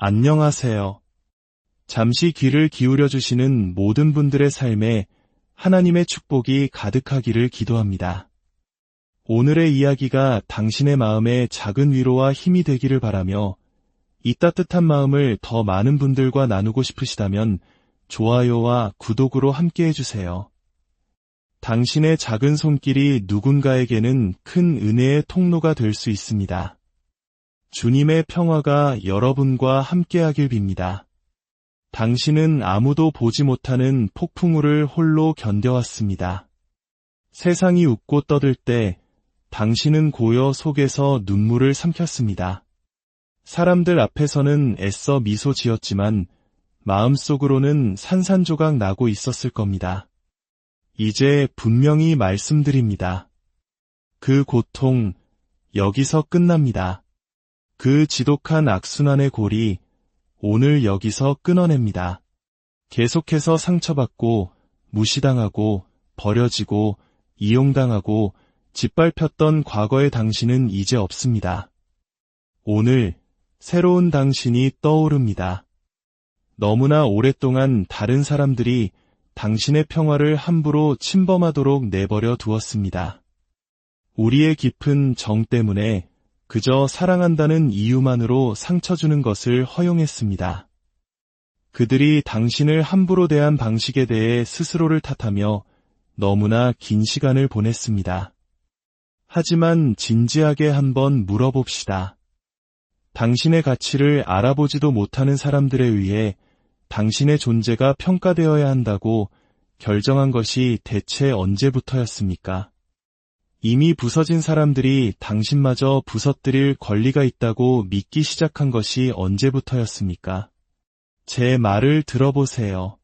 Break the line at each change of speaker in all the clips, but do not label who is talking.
안녕하세요. 잠시 귀를 기울여 주시는 모든 분들의 삶에 하나님의 축복이 가득하기를 기도합니다. 오늘의 이야기가 당신의 마음에 작은 위로와 힘이 되기를 바라며 이 따뜻한 마음을 더 많은 분들과 나누고 싶으시다면 좋아요와 구독으로 함께 해주세요. 당신의 작은 손길이 누군가에게는 큰 은혜의 통로가 될 수 있습니다. 주님의 평화가 여러분과 함께하길 빕니다. 당신은 아무도 보지 못하는 폭풍우를 홀로 견뎌왔습니다. 세상이 웃고 떠들 때 당신은 고요 속에서 눈물을 삼켰습니다. 사람들 앞에서는 애써 미소 지었지만 마음속으로는 산산조각 나고 있었을 겁니다. 이제 분명히 말씀드립니다. 그 고통, 여기서 끝납니다. 그 지독한 악순환의 골이 오늘 여기서 끊어냅니다. 계속해서 상처받고 무시당하고 버려지고 이용당하고 짓밟혔던 과거의 당신은 이제 없습니다. 오늘 새로운 당신이 떠오릅니다. 너무나 오랫동안 다른 사람들이 당신의 평화를 함부로 침범하도록 내버려 두었습니다. 우리의 깊은 정 때문에 그저 사랑한다는 이유만으로 상처 주는 것을 허용했습니다. 그들이 당신을 함부로 대한 방식에 대해 스스로를 탓하며 너무나 긴 시간을 보냈습니다. 하지만 진지하게 한번 물어봅시다. 당신의 가치를 알아보지도 못하는 사람들에 의해 당신의 존재가 평가되어야 한다고 결정한 것이 대체 언제부터였습니까? 이미 부서진 사람들이 당신마저 부서뜨릴 권리가 있다고 믿기 시작한 것이 언제부터였습니까? 제 말을 들어보세요.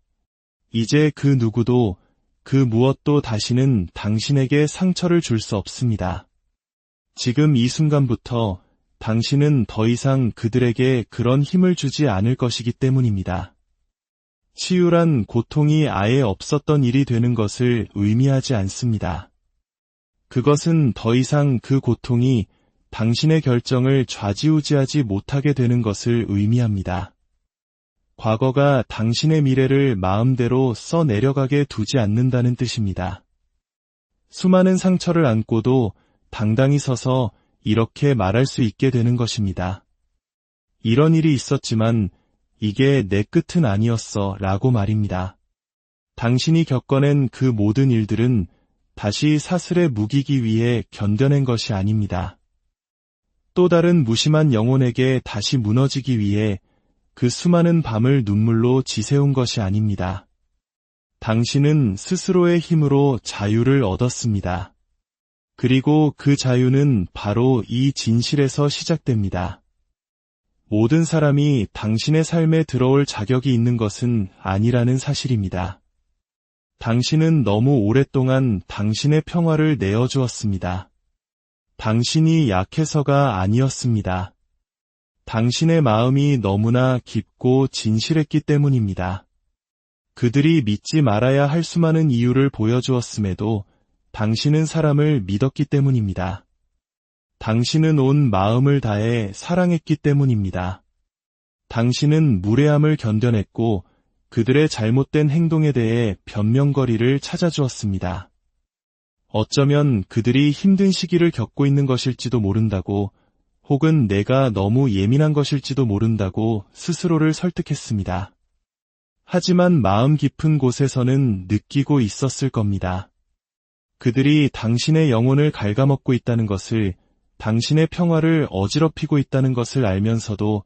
이제 그 누구도 그 무엇도 다시는 당신에게 상처를 줄 수 없습니다. 지금 이 순간부터 당신은 더 이상 그들에게 그런 힘을 주지 않을 것이기 때문입니다. 치유란 고통이 아예 없었던 일이 되는 것을 의미하지 않습니다. 그것은 더 이상 그 고통이 당신의 결정을 좌지우지하지 못하게 되는 것을 의미합니다. 과거가 당신의 미래를 마음대로 써내려가게 두지 않는다는 뜻입니다. 수많은 상처를 안고도 당당히 서서 이렇게 말할 수 있게 되는 것입니다. 이런 일이 있었지만 이게 내 끝은 아니었어 라고 말입니다. 당신이 겪어낸 그 모든 일들은 다시 사슬에 묵이기 위해 견뎌낸 것이 아닙니다. 또 다른 무심한 영혼에게 다시 무너지기 위해 그 수많은 밤을 눈물로 지새운 것이 아닙니다. 당신은 스스로의 힘으로 자유를 얻었습니다. 그리고 그 자유는 바로 이 진실에서 시작됩니다. 모든 사람이 당신의 삶에 들어올 자격이 있는 것은 아니라는 사실입니다. 당신은 너무 오랫동안 당신의 평화를 내어주었습니다. 당신이 약해서가 아니었습니다. 당신의 마음이 너무나 깊고 진실했기 때문입니다. 그들이 믿지 말아야 할 수많은 이유를 보여주었음에도 당신은 사람을 믿었기 때문입니다. 당신은 온 마음을 다해 사랑했기 때문입니다. 당신은 무례함을 견뎌냈고 그들의 잘못된 행동에 대해 변명거리를 찾아주었습니다. 어쩌면 그들이 힘든 시기를 겪고 있는 것일지도 모른다고 혹은 내가 너무 예민한 것일지도 모른다고 스스로를 설득했습니다. 하지만 마음 깊은 곳에서는 느끼고 있었을 겁니다. 그들이 당신의 영혼을 갉아먹고 있다는 것을, 당신의 평화를 어지럽히고 있다는 것을 알면서도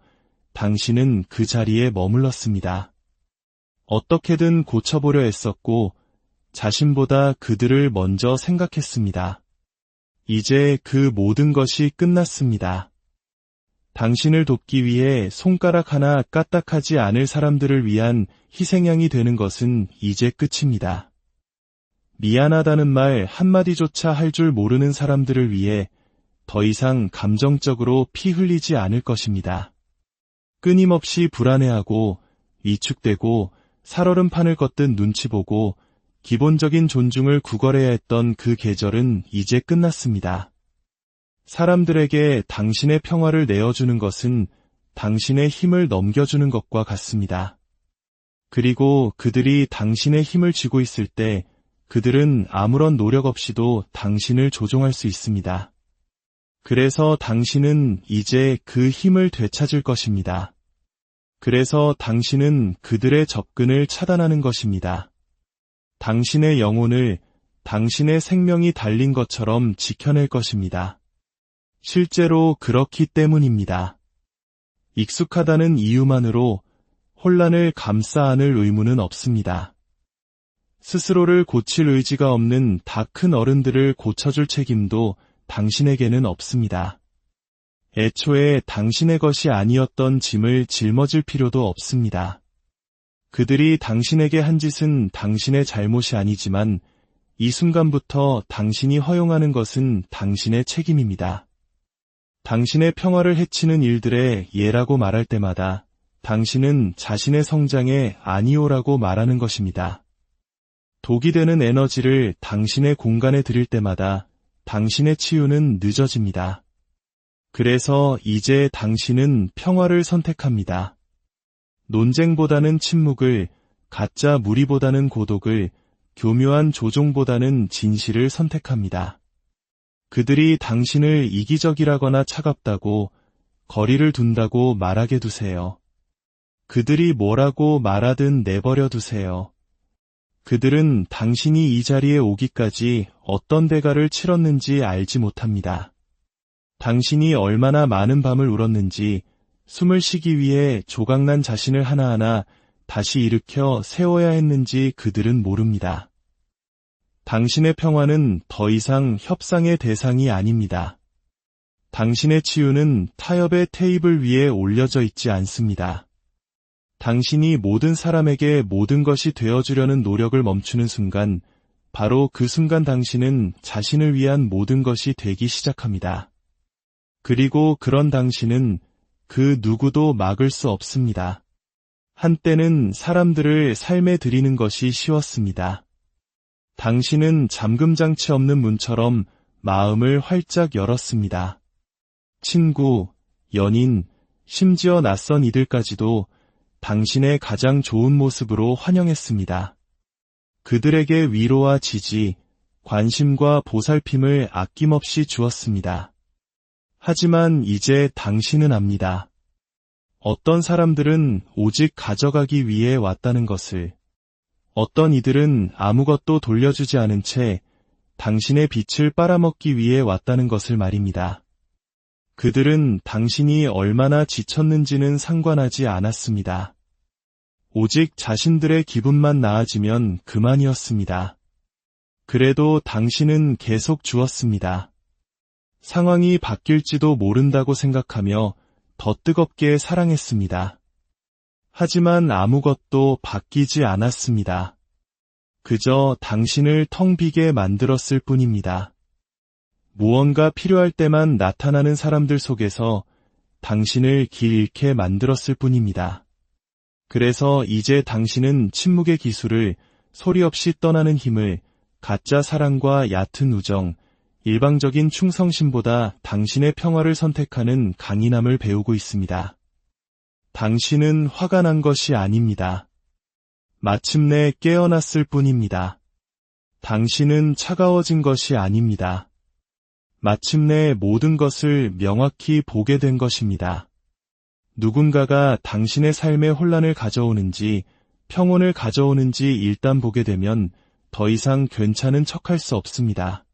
당신은 그 자리에 머물렀습니다. 어떻게든 고쳐보려 애썼고 자신보다 그들을 먼저 생각했습니다. 이제 그 모든 것이 끝났습니다. 당신을 돕기 위해 손가락 하나 까딱하지 않을 사람들을 위한 희생양이 되는 것은 이제 끝입니다. 미안하다는 말 한마디조차 할 줄 모르는 사람들을 위해 더 이상 감정적으로 피 흘리지 않을 것입니다. 끊임없이 불안해하고 위축되고 살얼음판을 걷듯 눈치 보고 기본적인 존중을 구걸해야 했던 그 계절은 이제 끝났습니다. 사람들에게 당신의 평화를 내어주는 것은 당신의 힘을 넘겨주는 것과 같습니다. 그리고 그들이 당신의 힘을 쥐고 있을 때 그들은 아무런 노력 없이도 당신을 조종할 수 있습니다. 그래서 당신은 이제 그 힘을 되찾을 것입니다. 그래서 당신은 그들의 접근을 차단하는 것입니다. 당신의 영혼을 당신의 생명이 달린 것처럼 지켜낼 것입니다. 실제로 그렇기 때문입니다. 익숙하다는 이유만으로 혼란을 감싸 안을 의무는 없습니다. 스스로를 고칠 의지가 없는 다 큰 어른들을 고쳐줄 책임도 당신에게는 없습니다. 애초에 당신의 것이 아니었던 짐을 짊어질 필요도 없습니다. 그들이 당신에게 한 짓은 당신의 잘못이 아니지만 이 순간부터 당신이 허용하는 것은 당신의 책임입니다. 당신의 평화를 해치는 일들의 예라고 말할 때마다 당신은 자신의 성장에 아니오라고 말하는 것입니다. 독이 되는 에너지를 당신의 공간에 들일 때마다 당신의 치유는 늦어집니다. 그래서 이제 당신은 평화를 선택합니다. 논쟁보다는 침묵을, 가짜 무리보다는 고독을, 교묘한 조종보다는 진실을 선택합니다. 그들이 당신을 이기적이라거나 차갑다고, 거리를 둔다고 말하게 두세요. 그들이 뭐라고 말하든 내버려 두세요. 그들은 당신이 이 자리에 오기까지 어떤 대가를 치렀는지 알지 못합니다. 당신이 얼마나 많은 밤을 울었는지, 숨을 쉬기 위해 조각난 자신을 하나하나 다시 일으켜 세워야 했는지 그들은 모릅니다. 당신의 평화는 더 이상 협상의 대상이 아닙니다. 당신의 치유는 타협의 테이블 위에 올려져 있지 않습니다. 당신이 모든 사람에게 모든 것이 되어주려는 노력을 멈추는 순간, 바로 그 순간 당신은 자신을 위한 모든 것이 되기 시작합니다. 그리고 그런 당신은 그 누구도 막을 수 없습니다. 한때는 사람들을 삶에 들이는 것이 쉬웠습니다. 당신은 잠금장치 없는 문처럼 마음을 활짝 열었습니다. 친구, 연인, 심지어 낯선 이들까지도 당신의 가장 좋은 모습으로 환영했습니다. 그들에게 위로와 지지, 관심과 보살핌을 아낌없이 주었습니다. 하지만 이제 당신은 압니다. 어떤 사람들은 오직 가져가기 위해 왔다는 것을, 어떤 이들은 아무것도 돌려주지 않은 채 당신의 빛을 빨아먹기 위해 왔다는 것을 말입니다. 그들은 당신이 얼마나 지쳤는지는 상관하지 않았습니다. 오직 자신들의 기분만 나아지면 그만이었습니다. 그래도 당신은 계속 주었습니다. 상황이 바뀔지도 모른다고 생각하며 더 뜨겁게 사랑했습니다. 하지만 아무것도 바뀌지 않았습니다. 그저 당신을 텅 비게 만들었을 뿐입니다. 무언가 필요할 때만 나타나는 사람들 속에서 당신을 길 잃게 만들었을 뿐입니다. 그래서 이제 당신은 침묵의 기술을, 소리 없이 떠나는 힘을, 가짜 사랑과 얕은 우정, 일방적인 충성심보다 당신의 평화를 선택하는 강인함을 배우고 있습니다. 당신은 화가 난 것이 아닙니다. 마침내 깨어났을 뿐입니다. 당신은 차가워진 것이 아닙니다. 마침내 모든 것을 명확히 보게 된 것입니다. 누군가가 당신의 삶에 혼란을 가져오는지, 평온을 가져오는지 일단 보게 되면 더 이상 괜찮은 척할 수 없습니다.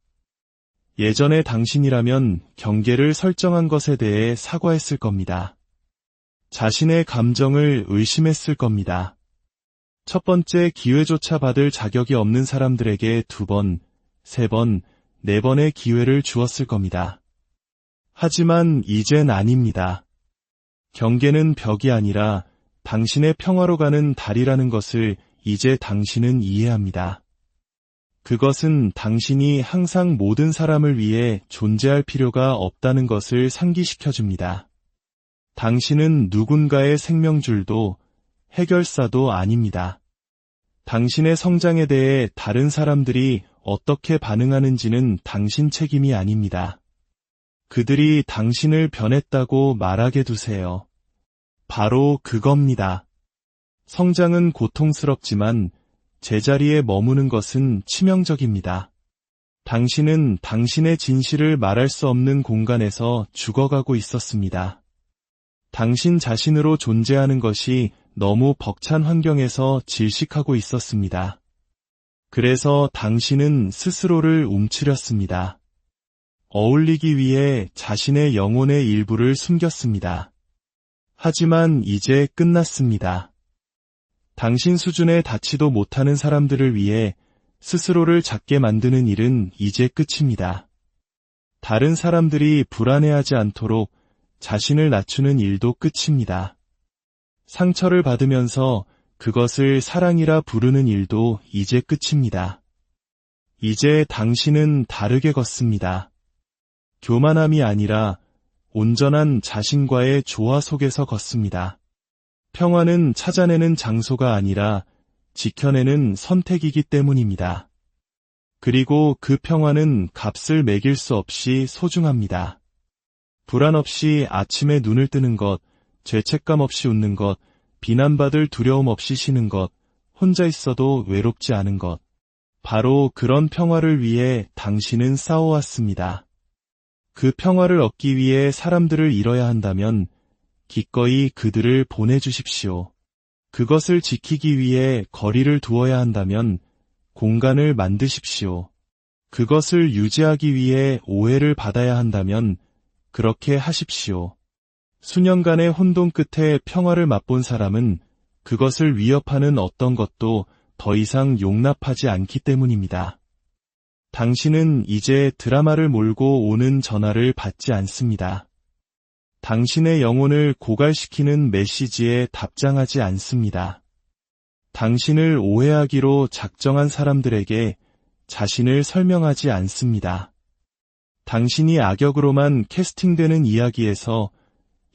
예전에 당신이라면 경계를 설정한 것에 대해 사과했을 겁니다. 자신의 감정을 의심했을 겁니다. 첫 번째 기회조차 받을 자격이 없는 사람들에게 2번, 3번, 4번의 기회를 주었을 겁니다. 하지만 이젠 아닙니다. 경계는 벽이 아니라 당신의 평화로 가는 달이라는 것을 이제 당신은 이해합니다. 그것은 당신이 항상 모든 사람을 위해 존재할 필요가 없다는 것을 상기시켜줍니다. 당신은 누군가의 생명줄도 해결사도 아닙니다. 당신의 성장에 대해 다른 사람들이 어떻게 반응하는지는 당신 책임이 아닙니다. 그들이 당신을 변했다고 말하게 두세요. 바로 그겁니다. 성장은 고통스럽지만 제자리에 머무는 것은 치명적입니다. 당신은 당신의 진실을 말할 수 없는 공간에서 죽어가고 있었습니다. 당신 자신으로 존재하는 것이 너무 벅찬 환경에서 질식하고 있었습니다. 그래서 당신은 스스로를 움츠렸습니다. 어울리기 위해 자신의 영혼의 일부를 숨겼습니다. 하지만 이제 끝났습니다. 당신 수준에 닿지도 못하는 사람들을 위해 스스로를 작게 만드는 일은 이제 끝입니다. 다른 사람들이 불안해하지 않도록 자신을 낮추는 일도 끝입니다. 상처를 받으면서 그것을 사랑이라 부르는 일도 이제 끝입니다. 이제 당신은 다르게 걷습니다. 교만함이 아니라 온전한 자신과의 조화 속에서 걷습니다. 평화는 찾아내는 장소가 아니라 지켜내는 선택이기 때문입니다. 그리고 그 평화는 값을 매길 수 없이 소중합니다. 불안 없이 아침에 눈을 뜨는 것, 죄책감 없이 웃는 것, 비난받을 두려움 없이 쉬는 것, 혼자 있어도 외롭지 않은 것. 바로 그런 평화를 위해 당신은 싸워왔습니다. 그 평화를 얻기 위해 사람들을 잃어야 한다면 기꺼이 그들을 보내주십시오. 그것을 지키기 위해 거리를 두어야 한다면 공간을 만드십시오. 그것을 유지하기 위해 오해를 받아야 한다면 그렇게 하십시오. 수년간의 혼돈 끝에 평화를 맛본 사람은 그것을 위협하는 어떤 것도 더 이상 용납하지 않기 때문입니다. 당신은 이제 드라마를 몰고 오는 전화를 받지 않습니다. 당신의 영혼을 고갈시키는 메시지에 답장하지 않습니다. 당신을 오해하기로 작정한 사람들에게 자신을 설명하지 않습니다. 당신이 악역으로만 캐스팅되는 이야기에서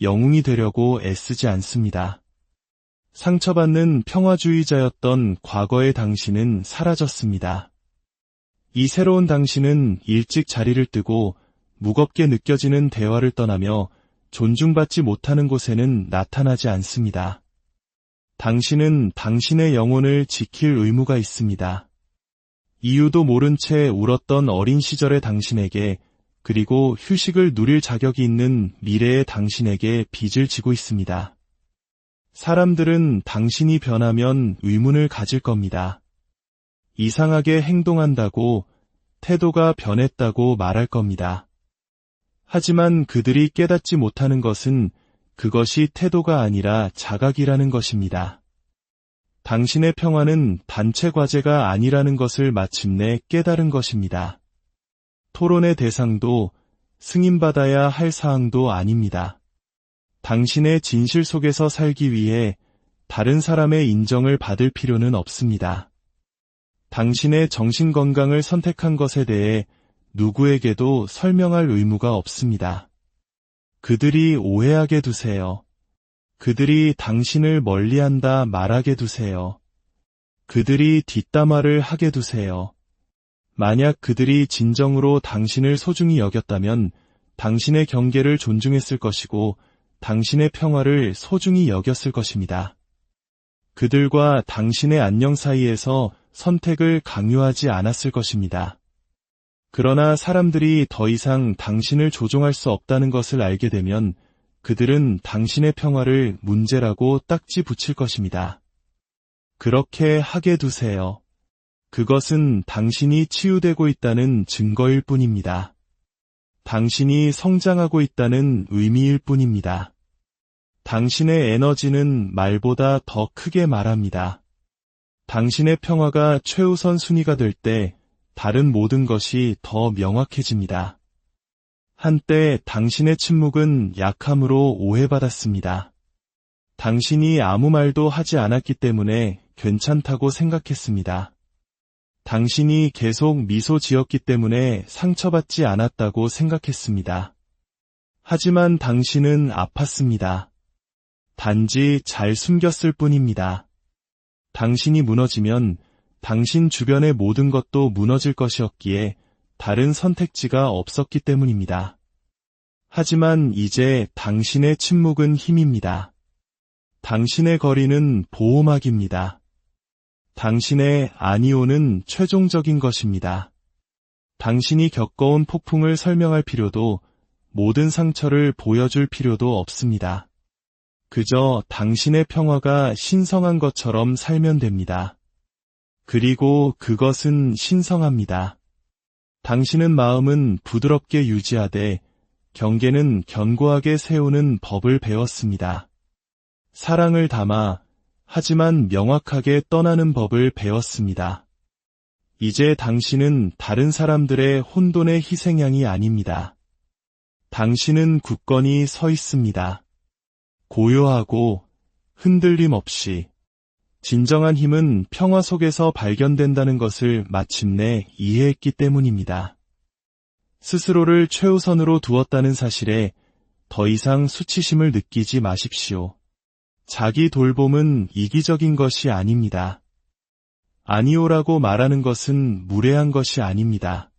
영웅이 되려고 애쓰지 않습니다. 상처받는 평화주의자였던 과거의 당신은 사라졌습니다. 이 새로운 당신은 일찍 자리를 뜨고 무겁게 느껴지는 대화를 떠나며 존중받지 못하는 곳에는 나타나지 않습니다. 당신은 당신의 영혼을 지킬 의무가 있습니다. 이유도 모른 채 울었던 어린 시절의 당신에게, 그리고 휴식을 누릴 자격이 있는 미래의 당신에게 빚을 지고 있습니다. 사람들은 당신이 변하면 의문을 가질 겁니다. 이상하게 행동한다고, 태도가 변했다고 말할 겁니다. 하지만 그들이 깨닫지 못하는 것은 그것이 태도가 아니라 자각이라는 것입니다. 당신의 평화는 단체 과제가 아니라는 것을 마침내 깨달은 것입니다. 토론의 대상도 승인받아야 할 사항도 아닙니다. 당신의 진실 속에서 살기 위해 다른 사람의 인정을 받을 필요는 없습니다. 당신의 정신건강을 선택한 것에 대해 누구에게도 설명할 의무가 없습니다. 그들이 오해하게 두세요. 그들이 당신을 멀리한다 말하게 두세요. 그들이 뒷담화를 하게 두세요. 만약 그들이 진정으로 당신을 소중히 여겼다면 당신의 경계를 존중했을 것이고 당신의 평화를 소중히 여겼을 것입니다. 그들과 당신의 안녕 사이에서 선택을 강요하지 않았을 것입니다. 그러나 사람들이 더 이상 당신을 조종할 수 없다는 것을 알게 되면 그들은 당신의 평화를 문제라고 딱지 붙일 것입니다. 그렇게 하게 두세요. 그것은 당신이 치유되고 있다는 증거일 뿐입니다. 당신이 성장하고 있다는 의미일 뿐입니다. 당신의 에너지는 말보다 더 크게 말합니다. 당신의 평화가 최우선 순위가 될 때 다른 모든 것이 더 명확해집니다. 한때 당신의 침묵은 약함으로 오해받았습니다. 당신이 아무 말도 하지 않았기 때문에 괜찮다고 생각했습니다. 당신이 계속 미소 지었기 때문에 상처받지 않았다고 생각했습니다. 하지만 당신은 아팠습니다. 단지 잘 숨겼을 뿐입니다. 당신이 무너지면 당신 주변의 모든 것도 무너질 것이었기에 다른 선택지가 없었기 때문입니다. 하지만 이제 당신의 침묵은 힘입니다. 당신의 거리는 보호막입니다. 당신의 아니오는 최종적인 것입니다. 당신이 겪어온 폭풍을 설명할 필요도 모든 상처를 보여줄 필요도 없습니다. 그저 당신의 평화가 신성한 것처럼 살면 됩니다. 그리고 그것은 신성합니다. 당신은 마음은 부드럽게 유지하되 경계는 견고하게 세우는 법을 배웠습니다. 사랑을 담아 하지만 명확하게 떠나는 법을 배웠습니다. 이제 당신은 다른 사람들의 혼돈의 희생양이 아닙니다. 당신은 굳건히 서 있습니다. 고요하고 흔들림 없이. 진정한 힘은 평화 속에서 발견된다는 것을 마침내 이해했기 때문입니다. 스스로를 최우선으로 두었다는 사실에 더 이상 수치심을 느끼지 마십시오. 자기 돌봄은 이기적인 것이 아닙니다. 아니오라고 말하는 것은 무례한 것이 아닙니다.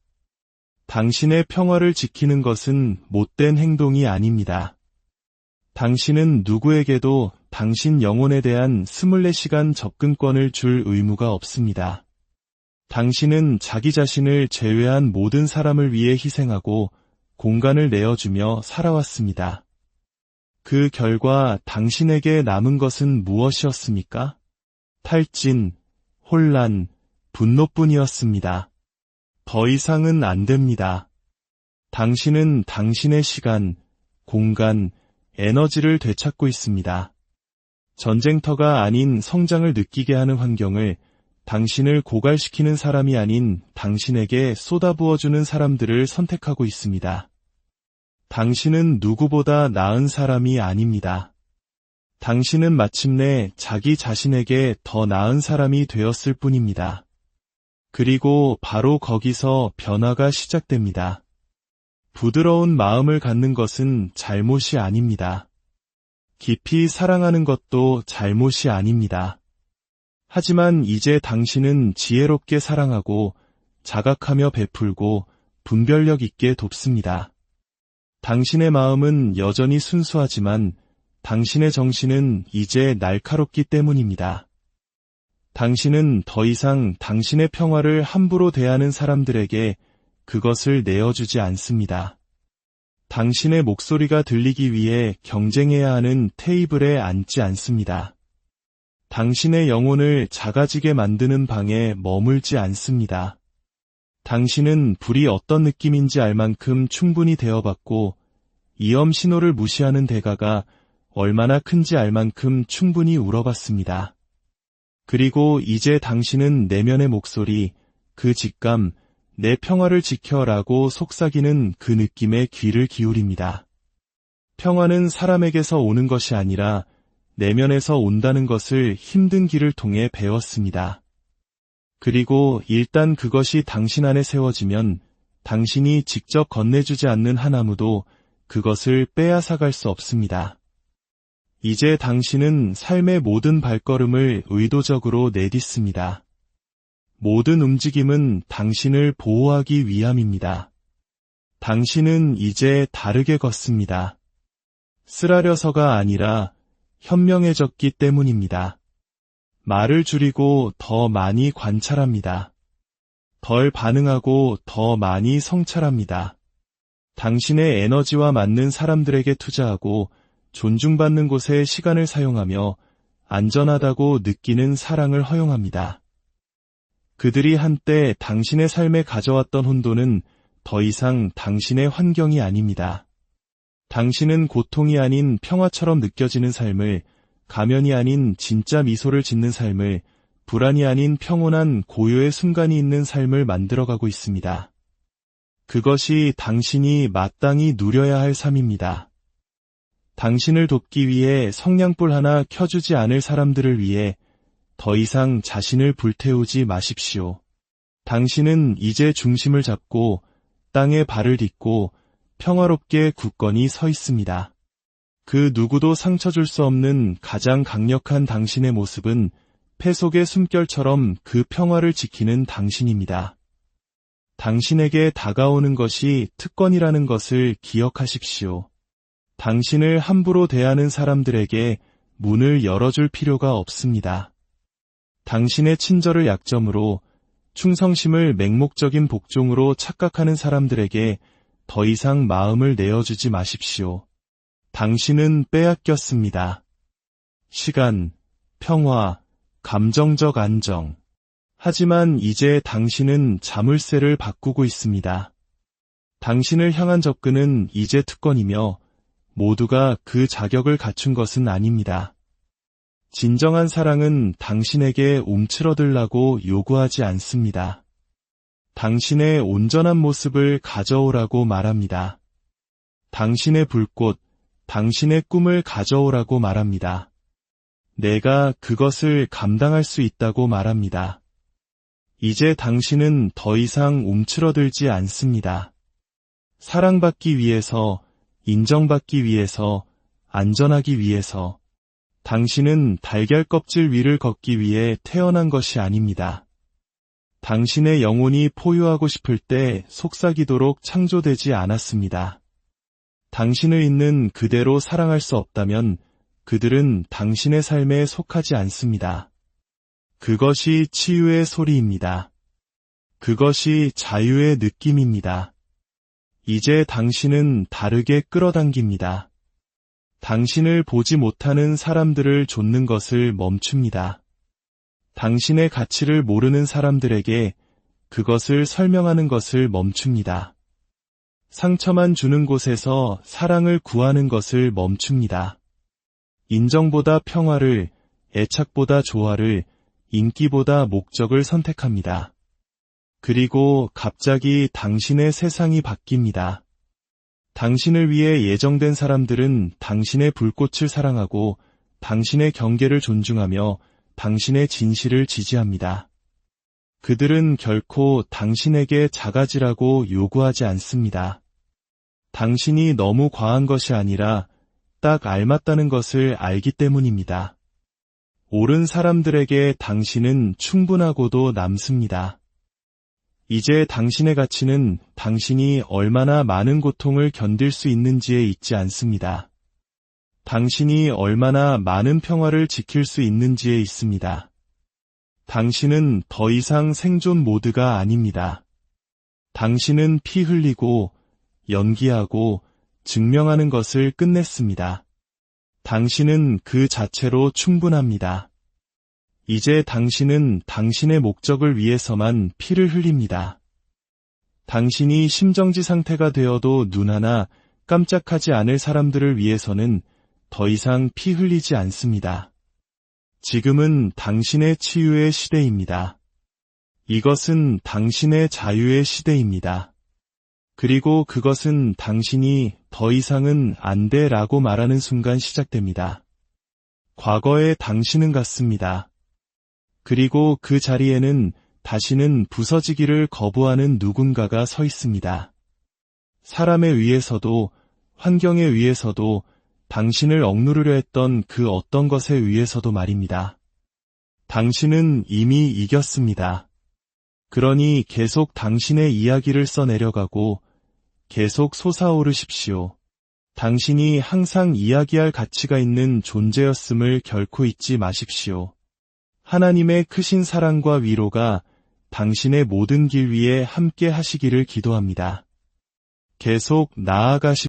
당신의 평화를 지키는 것은 못된 행동이 아닙니다. 당신은 누구에게도 당신 영혼에 대한 24시간 접근권을 줄 의무가 없습니다. 당신은 자기 자신을 제외한 모든 사람을 위해 희생하고 공간을 내어주며 살아왔습니다. 그 결과 당신에게 남은 것은 무엇이었습니까? 탈진, 혼란, 분노뿐이었습니다. 더 이상은 안 됩니다. 당신은 당신의 시간, 공간, 에너지를 되찾고 있습니다. 전쟁터가 아닌 성장을 느끼게 하는 환경을 당신을 고갈시키는 사람이 아닌 당신에게 쏟아부어주는 사람들을 선택하고 있습니다. 당신은 누구보다 나은 사람이 아닙니다. 당신은 마침내 자기 자신에게 더 나은 사람이 되었을 뿐입니다. 그리고 바로 거기서 변화가 시작됩니다. 부드러운 마음을 갖는 것은 잘못이 아닙니다. 깊이 사랑하는 것도 잘못이 아닙니다. 하지만 이제 당신은 지혜롭게 사랑하고 자각하며 베풀고 분별력 있게 돕습니다. 당신의 마음은 여전히 순수하지만 당신의 정신은 이제 날카롭기 때문입니다. 당신은 더 이상 당신의 평화를 함부로 대하는 사람들에게 그것을 내어주지 않습니다. 당신의 목소리가 들리기 위해 경쟁해야 하는 테이블에 앉지 않습니다. 당신의 영혼을 작아지게 만드는 방에 머물지 않습니다. 당신은 불이 어떤 느낌인지 알 만큼 충분히 대어봤고 이엄 신호를 무시하는 대가가 얼마나 큰지 알 만큼 충분히 울어봤습니다. 그리고 이제 당신은 내면의 목소리, 그 직감, 내 평화를 지켜라고 속삭이는 그 느낌에 귀를 기울입니다. 평화는 사람에게서 오는 것이 아니라 내면에서 온다는 것을 힘든 길을 통해 배웠습니다. 그리고 일단 그것이 당신 안에 세워지면 당신이 직접 건네주지 않는 한 아무도 그것을 빼앗아갈 수 없습니다. 이제 당신은 삶의 모든 발걸음을 의도적으로 내딛습니다. 모든 움직임은 당신을 보호하기 위함입니다. 당신은 이제 다르게 걷습니다. 쓰라려서가 아니라 현명해졌기 때문입니다. 말을 줄이고 더 많이 관찰합니다. 덜 반응하고 더 많이 성찰합니다. 당신의 에너지와 맞는 사람들에게 투자하고 존중받는 곳에 시간을 사용하며 안전하다고 느끼는 사랑을 허용합니다. 그들이 한때 당신의 삶에 가져왔던 혼돈은 더 이상 당신의 환경이 아닙니다. 당신은 고통이 아닌 평화처럼 느껴지는 삶을, 가면이 아닌 진짜 미소를 짓는 삶을, 불안이 아닌 평온한 고요의 순간이 있는 삶을 만들어가고 있습니다. 그것이 당신이 마땅히 누려야 할 삶입니다. 당신을 돕기 위해 성냥불 하나 켜주지 않을 사람들을 위해 더 이상 자신을 불태우지 마십시오. 당신은 이제 중심을 잡고 땅에 발을 딛고 평화롭게 굳건히 서 있습니다. 그 누구도 상처 줄 수 없는 가장 강력한 당신의 모습은 폐 속의 숨결처럼 그 평화를 지키는 당신입니다. 당신에게 다가오는 것이 특권이라는 것을 기억하십시오. 당신을 함부로 대하는 사람들에게 문을 열어줄 필요가 없습니다. 당신의 친절을 약점으로 충성심을 맹목적인 복종으로 착각하는 사람들에게 더 이상 마음을 내어주지 마십시오. 당신은 빼앗겼습니다. 시간, 평화, 감정적 안정. 하지만 이제 당신은 자물쇠를 바꾸고 있습니다. 당신을 향한 접근은 이제 특권이며 모두가 그 자격을 갖춘 것은 아닙니다. 진정한 사랑은 당신에게 움츠러들라고 요구하지 않습니다. 당신의 온전한 모습을 가져오라고 말합니다. 당신의 불꽃, 당신의 꿈을 가져오라고 말합니다. 내가 그것을 감당할 수 있다고 말합니다. 이제 당신은 더 이상 움츠러들지 않습니다. 사랑받기 위해서, 인정받기 위해서, 안전하기 위해서, 당신은 달걀 껍질 위를 걷기 위해 태어난 것이 아닙니다. 당신의 영혼이 포효하고 싶을 때 속삭이도록 창조되지 않았습니다. 당신을 있는 그대로 사랑할 수 없다면 그들은 당신의 삶에 속하지 않습니다. 그것이 치유의 소리입니다. 그것이 자유의 느낌입니다. 이제 당신은 다르게 끌어당깁니다. 당신을 보지 못하는 사람들을 좇는 것을 멈춥니다. 당신의 가치를 모르는 사람들에게 그것을 설명하는 것을 멈춥니다. 상처만 주는 곳에서 사랑을 구하는 것을 멈춥니다. 인정보다 평화를, 애착보다 조화를, 인기보다 목적을 선택합니다. 그리고 갑자기 당신의 세상이 바뀝니다. 당신을 위해 예정된 사람들은 당신의 불꽃을 사랑하고 당신의 경계를 존중하며 당신의 진실을 지지합니다. 그들은 결코 당신에게 작아지라고 요구하지 않습니다. 당신이 너무 과한 것이 아니라 딱 알맞다는 것을 알기 때문입니다. 옳은 사람들에게 당신은 충분하고도 남습니다. 이제 당신의 가치는 당신이 얼마나 많은 고통을 견딜 수 있는지에 있지 않습니다. 당신이 얼마나 많은 평화를 지킬 수 있는지에 있습니다. 당신은 더 이상 생존 모드가 아닙니다. 당신은 피 흘리고, 연기하고, 증명하는 것을 끝냈습니다. 당신은 그 자체로 충분합니다. 이제 당신은 당신의 목적을 위해서만 피를 흘립니다. 당신이 심정지 상태가 되어도 눈 하나 깜짝하지 않을 사람들을 위해서는 더 이상 피 흘리지 않습니다. 지금은 당신의 치유의 시대입니다. 이것은 당신의 자유의 시대입니다. 그리고 그것은 당신이 더 이상은 안 돼라고 말하는 순간 시작됩니다. 과거의 당신은 같습니다. 그리고 그 자리에는 다시는 부서지기를 거부하는 누군가가 서 있습니다. 사람에 의해서도, 환경에 의해서도, 당신을 억누르려 했던 그 어떤 것에 의해서도 말입니다. 당신은 이미 이겼습니다. 그러니 계속 당신의 이야기를 써내려가고 계속 솟아오르십시오. 당신이 항상 이야기할 가치가 있는 존재였음을 결코 잊지 마십시오. 하나님의 크신 사랑과 위로가 당신의 모든 길 위에 함께 하시기를 기도합니다. 계속 나아가십시오.